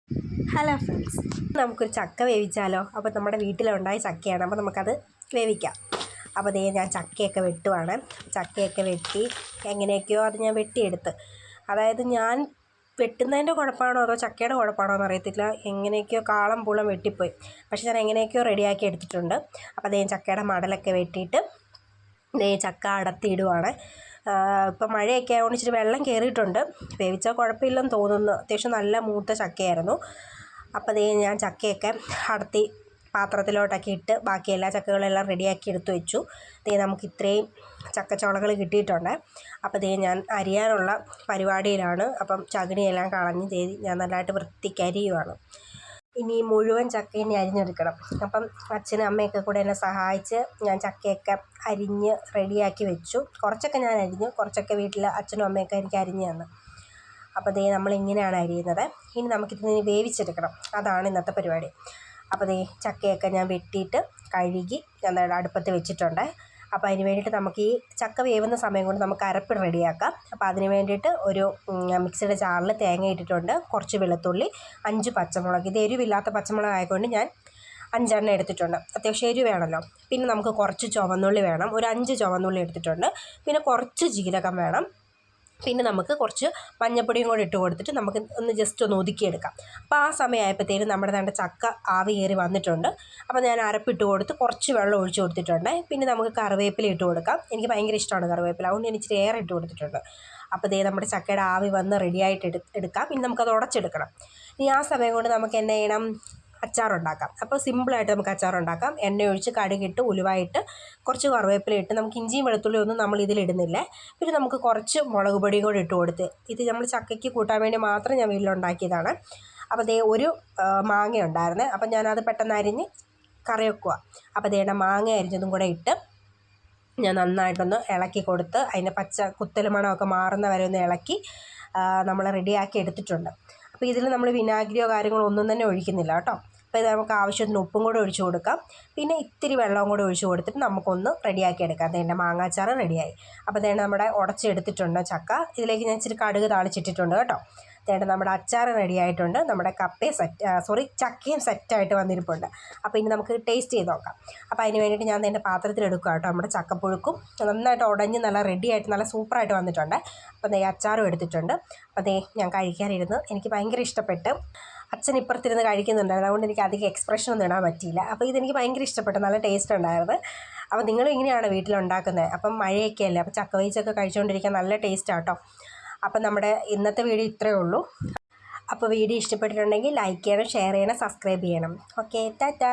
Hello friends, നമുക്കൊരു ചക്ക വേവിച്ചാലോ? അപ്പോൾ നമ്മുടെ വീട്ടിലുണ്ടായ ചക്കയാണ്, അപ്പോൾ നമുക്കത് വേവിക്കാം. അപ്പോൾ അതേ ഞാൻ ചക്കയൊക്കെ വെട്ടുവാണ്. ചക്കയൊക്കെ വെട്ടി എങ്ങനെയൊക്കെയോ അത് ഞാൻ വെട്ടിയെടുത്ത്. അതായത് ഞാൻ വെട്ടുന്നതിൻ്റെ കുഴപ്പമാണോ അതോ ചക്കയുടെ കുഴപ്പമാണോ എന്ന് അറിയത്തില്ല. എങ്ങനെയൊക്കെയോ കാളം പൂളം വെട്ടിപ്പോയി. പക്ഷെ ഞാൻ എങ്ങനെയൊക്കെയോ റെഡിയാക്കി എടുത്തിട്ടുണ്ട്. അപ്പോൾ അതേ ചക്കയുടെ മടലൊക്കെ വെട്ടിയിട്ട് ദേ ചക്ക അടത്തിയിടുവാണ്. ഇപ്പം മഴയൊക്കെ ആയതുകൊണ്ട് ഇച്ചിരി വെള്ളം കയറിയിട്ടുണ്ട്. വേവിച്ചാൽ കുഴപ്പമില്ലെന്ന് തോന്നുന്നു. അത്യാവശ്യം നല്ല മൂത്ത ചക്കയായിരുന്നു. അപ്പോൾ ദേ ഞാൻ ചക്കയൊക്കെ അടത്തി പാത്രത്തിലോട്ടൊക്കെ ഇട്ട് ബാക്കി എല്ലാ ചക്കകളെല്ലാം റെഡിയാക്കി എടുത്തു വെച്ചു. ദേ നമുക്ക് ഇത്രയും ചക്കച്ചോളകൾ കിട്ടിയിട്ടുണ്ട്. അപ്പോൾ ദേ ഞാൻ അരിയാനുള്ള പരിപാടിയിലാണ്. അപ്പം ചകിണിയെല്ലാം കളഞ്ഞ് ഞാൻ നല്ലതായിട്ട് വൃത്തിക്ക് അരിയുവാണ്. ഇനി മുഴുവൻ ചക്ക ഇനി അരിഞ്ഞെടുക്കണം. അപ്പം അച്ഛനും അമ്മയൊക്കെ കൂടെ എന്നെ സഹായിച്ച് ഞാൻ ചക്കയൊക്കെ അരിഞ്ഞ് റെഡിയാക്കി വെച്ചു. കുറച്ചൊക്കെ ഞാൻ അരിഞ്ഞു, കുറച്ചൊക്കെ വീട്ടിൽ അച്ഛനും അമ്മയൊക്കെ എനിക്ക് അരിഞ്ഞു തന്നു. അപ്പോൾ ദേ നമ്മളിങ്ങനെയാണ് അരിയുന്നത്. ഇനി നമുക്കിതിന് വേവിച്ചെടുക്കണം. അതാണ് ഇന്നത്തെ പരിപാടി. അപ്പോൾ ദേ ചക്കയൊക്കെ ഞാൻ വെട്ടിയിട്ട് കഴുകി ഞാൻ അടുപ്പത്ത് വെച്ചിട്ടുണ്ട്. അപ്പോൾ അതിന് വേണ്ടിയിട്ട് നമുക്ക് ഈ ചക്ക വേവുന്ന സമയം കൊണ്ട് നമുക്ക് അരപ്പ് റെഡിയാക്കാം. അപ്പോൾ അതിന് വേണ്ടിയിട്ട് ഒരു മിക്സിയുടെ ജാറിൽ തേങ്ങ ഇട്ടിട്ടുണ്ട്, കുറച്ച് വെളുത്തുള്ളി, 5 പച്ചമുളക്. ഇത് എരിവില്ലാത്ത പച്ചമുളക് ആയതുകൊണ്ട് ഞാൻ 5 എടുത്തിട്ടുണ്ട്. അത്യാവശ്യം എരിവ് വേണമല്ലോ. പിന്നെ നമുക്ക് കുറച്ച് ചുവന്നുള്ളി വേണം, ഒരു 5 ചുവന്നുള്ളി എടുത്തിട്ടുണ്ട്. പിന്നെ കുറച്ച് ജീരകം വേണം. പിന്നെ നമുക്ക് കുറച്ച് മഞ്ഞൾപ്പൊടിയും കൂടി ഇട്ട് കൊടുത്തിട്ട് നമുക്ക് ഒന്ന് ജസ്റ്റ് ഒന്ന് ഒതുക്കിയെടുക്കാം. അപ്പോൾ ആ സമയമായപ്പോഴത്തേനും നമ്മുടെ ചക്ക ആവി കയറി വന്നിട്ടുണ്ട്. അപ്പോൾ ഞാൻ അരപ്പിട്ട് കൊടുത്ത് കുറച്ച് വെള്ളം ഒഴിച്ച് കൊടുത്തിട്ടുണ്ട്. പിന്നെ നമുക്ക് കറിവേപ്പില ഇട്ട് കൊടുക്കാം. എനിക്ക് ഭയങ്കര ഇഷ്ടമാണ് കറിവേപ്പില, അതുകൊണ്ട് ഞാൻ ഇച്ചിരി ഏറെ ഇട്ട് കൊടുത്തിട്ടുണ്ട്. അപ്പോൾ ദേ നമ്മുടെ ചക്കയുടെ ആവി വന്ന് റെഡിയായിട്ട് എടുക്കാം. പിന്നെ നമുക്കത് ഉടച്ചെടുക്കണം. ഇനി ആ സമയം കൊണ്ട് നമുക്ക് എന്നാ ചെയ്യണം? അച്ചാറുണ്ടാക്കാം. അപ്പോൾ സിമ്പിളായിട്ട് നമുക്ക് അച്ചാറുണ്ടാക്കാം. എണ്ണ ഒഴിച്ച് കടുകിട്ട് ഉലുവായിട്ട് കുറച്ച് കറിവേപ്പില ഇട്ട് നമുക്ക് ഇഞ്ചിയും വെളുത്തുള്ളിയും ഒന്നും നമ്മൾ ഇതിലിടുന്നില്ല. പിന്നെ നമുക്ക് കുറച്ച് മുളക് പൊടിയും കൂടി ഇട്ട് കൊടുത്ത്, ഇത് നമ്മൾ ചക്കയ്ക്ക് കൂട്ടാൻ വേണ്ടി മാത്രം ഞാൻ വീട്ടിലുണ്ടാക്കിയതാണ്. അപ്പോൾ ദേ ഒരു മാങ്ങ ഉണ്ടായിരുന്നു. അപ്പം ഞാനത് പെട്ടെന്ന് അരിഞ്ഞ് കറി വെക്കുക. അപ്പോൾ ദേ മാങ്ങ അരിഞ്ഞതും കൂടെ ഇട്ട് ഞാൻ നന്നായിട്ടൊന്ന് ഇളക്കി കൊടുത്ത് അതിൻ്റെ പച്ച കുത്തൽ മണമൊക്കെ മാറുന്ന വരെ ഒന്ന് ഇളക്കി നമ്മൾ റെഡിയാക്കി എടുത്തിട്ടുണ്ട്. അപ്പോൾ ഇതിൽ നമ്മൾ വിനാഗിരിയോ കാര്യങ്ങളോ ഒന്നും തന്നെ ഒഴിക്കുന്നില്ല കേട്ടോ. അപ്പോൾ ഇത് നമുക്ക് ആവശ്യത്തിന് ഉപ്പും കൂടെ ഒഴിച്ച് കൊടുക്കാം. പിന്നെ ഇത്തിരി വെള്ളവും കൂടെ ഒഴിച്ച് കൊടുത്തിട്ട് നമുക്കൊന്ന് റെഡിയാക്കി എടുക്കാം. അതേണ്ട മാങ്ങാച്ചാറ് റെഡിയായി. അപ്പോൾ അതേണ്ട നമ്മുടെ ഉടച്ചെടുത്തിട്ടുണ്ട് ചക്ക. ഇതിലേക്ക് ഞാൻ ഇച്ചിരി കടുക് താളിച്ചിട്ടിട്ടുണ്ട് കേട്ടോ. അതേണ്ട നമ്മുടെ അച്ചാറ് റെഡിയായിട്ടുണ്ട്. നമ്മുടെ ചക്കയും സെറ്റായിട്ട് വന്നിരിപ്പുണ്ട്. അപ്പോൾ ഇനി നമുക്ക് ടേസ്റ്റ് ചെയ്ത് നോക്കാം. അപ്പോൾ അതിന് വേണ്ടിയിട്ട് ഞാൻ എൻ്റെ പാത്രത്തിലെടുക്കുക കേട്ടോ. നമ്മുടെ ചക്കപ്പുഴുക്കും നന്നായിട്ട് ഉടഞ്ഞ് നല്ല റെഡിയായിട്ട് നല്ല സൂപ്പറായിട്ട് വന്നിട്ടുണ്ട്. അപ്പോൾ ദേ അച്ചാറും എടുത്തിട്ടുണ്ട്. അപ്പോൾ ദേ ഞാൻ കഴിക്കാനിരുന്നു. എനിക്ക് ഭയങ്കര ഇഷ്ടപ്പെട്ട്. അച്ഛൻ ഇപ്പുറത്തിരുന്ന് കഴിക്കുന്നുണ്ടായിരുന്നു, അതുകൊണ്ട് എനിക്ക് അധികം എക്സ്പ്രഷനൊന്നും ഇടാൻ പറ്റിയില്ല. അപ്പോൾ ഇതെനിക്ക് ഭയങ്കര ഇഷ്ടപ്പെട്ടു, നല്ല ടേസ്റ്റ് ഉണ്ടായിരുന്നു. അപ്പോൾ നിങ്ങളും ഇങ്ങനെയാണ് വീട്ടിലുണ്ടാക്കുന്നത്. അപ്പം മഴയൊക്കെ അല്ലേ, അപ്പോൾ ചക്ക വേവിച്ചൊക്കെ കഴിച്ചുകൊണ്ടിരിക്കാൻ നല്ല ടേസ്റ്റാണ് കേട്ടോ. അപ്പം നമ്മുടെ ഇന്നത്തെ വീഡിയോ ഇത്രയേ ഉള്ളൂ. അപ്പോൾ വീഡിയോ ഇഷ്ടപ്പെട്ടിട്ടുണ്ടെങ്കിൽ ലൈക്ക് ചെയ്യണം, ഷെയർ ചെയ്യണം, സബ്സ്ക്രൈബ് ചെയ്യണം. ഓക്കെ, ടാറ്റാ.